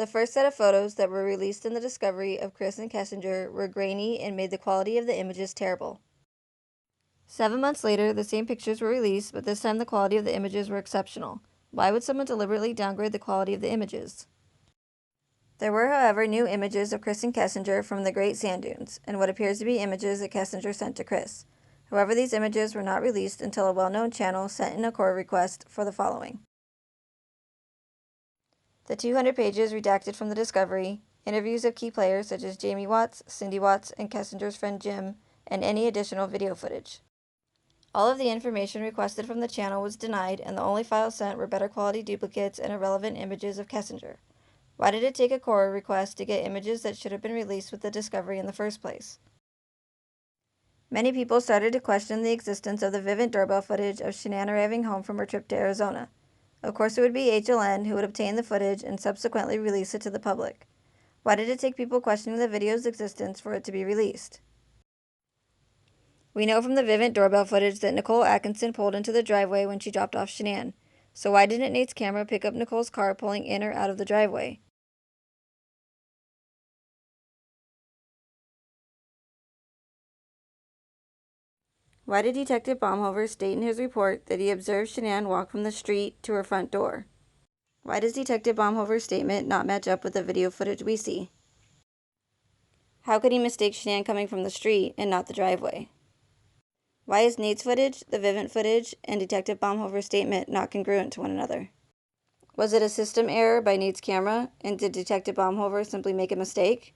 The first set of photos that were released in the discovery of Chris and Kessinger were grainy and made the quality of the images terrible. 7 months later, the same pictures were released, but this time the quality of the images were exceptional. Why would someone deliberately downgrade the quality of the images? There were, however, new images of Chris and Kessinger from the Great Sand Dunes, and what appears to be images that Kessinger sent to Chris. However, these images were not released until a well-known channel sent in a core request for the following. The 200 pages redacted from the discovery, interviews of key players such as Jamie Watts, Cindy Watts, and Kessinger's friend Jim, and any additional video footage. All of the information requested from the channel was denied, and the only files sent were better quality duplicates and irrelevant images of Kessinger. Why did it take a core request to get images that should have been released with the discovery in the first place? Many people started to question the existence of the Vivint doorbell footage of Shanann arriving home from her trip to Arizona. Of course, it would be HLN who would obtain the footage and subsequently release it to the public. Why did it take people questioning the video's existence for it to be released? We know from the Vivint doorbell footage that Nicole Atkinson pulled into the driveway when she dropped off Shanann. So why didn't Nate's camera pick up Nicole's car pulling in or out of the driveway? Why did Detective Baumhover state in his report that he observed Shanann walk from the street to her front door? Why does Detective Baumhover's statement not match up with the video footage we see? How could he mistake Shanann coming from the street and not the driveway? Why is Nate's footage, the Vivint footage, and Detective Baumhover's statement not congruent to one another? Was it a system error by Nate's camera, and did Detective Baumhover simply make a mistake?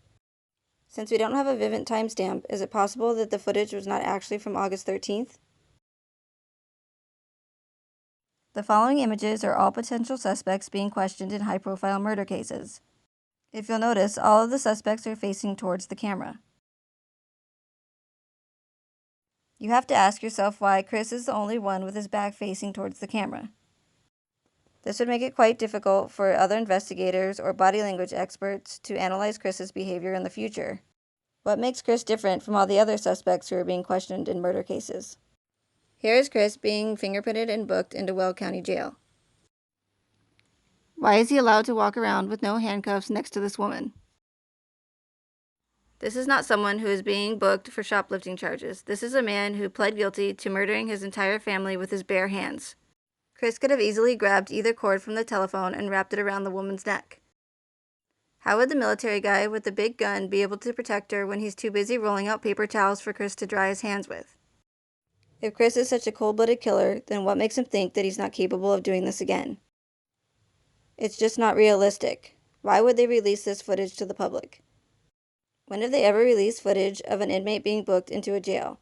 Since we don't have a Vivint timestamp, is it possible that the footage was not actually from August 13th? The following images are all potential suspects being questioned in high-profile murder cases. If you'll notice, all of the suspects are facing towards the camera. You have to ask yourself why Chris is the only one with his back facing towards the camera. This would make it quite difficult for other investigators or body language experts to analyze Chris's behavior in the future. What makes Chris different from all the other suspects who are being questioned in murder cases? Here is Chris being fingerprinted and booked into Weld County Jail. Why is he allowed to walk around with no handcuffs next to this woman? This is not someone who is being booked for shoplifting charges. This is a man who pled guilty to murdering his entire family with his bare hands. Chris could have easily grabbed either cord from the telephone and wrapped it around the woman's neck. How would the military guy with the big gun be able to protect her when he's too busy rolling out paper towels for Chris to dry his hands with? If Chris is such a cold-blooded killer, then what makes him think that he's not capable of doing this again? It's just not realistic. Why would they release this footage to the public? When have they ever released footage of an inmate being booked into a jail?